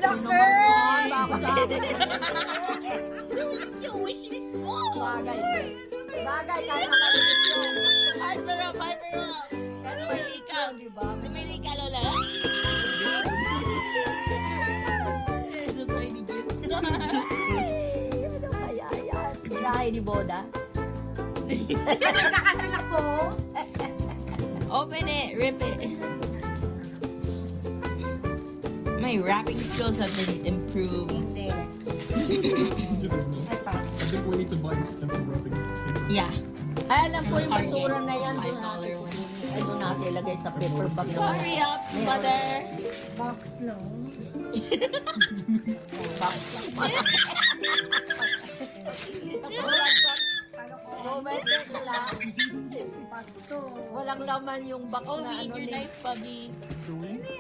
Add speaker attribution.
Speaker 1: Ang laki!
Speaker 2: Yung wishlist mo!
Speaker 1: Bagay. Bagay, kaya makalimutin yun.
Speaker 2: Hyper up! Pero may likaw.
Speaker 1: Di ba?
Speaker 2: May likaw, Lola. So tiny bit.
Speaker 1: Ano kaya yan? Tirahe ni Boda.
Speaker 3: Kakasal ako.
Speaker 2: Open it, rip it. My wrapping skills have been improved.
Speaker 3: Hindi. Ito.
Speaker 4: I think we need to buy expensive wrapping paper.
Speaker 2: Yeah.
Speaker 1: Ay, alam ko yung basura na yan.
Speaker 2: $5
Speaker 1: Doon natin,
Speaker 2: one.
Speaker 1: ay, doon natin ilagay sa paper bag na
Speaker 2: Hurry up, mother.
Speaker 3: Box lang.
Speaker 1: box lang pala. Romantic lang.
Speaker 3: Pato.
Speaker 1: Walang laman yung box
Speaker 2: Oh,
Speaker 1: na
Speaker 2: need
Speaker 1: ano
Speaker 2: your
Speaker 1: ni...
Speaker 2: knife, Bobby.
Speaker 4: Chewing?
Speaker 3: Hindi,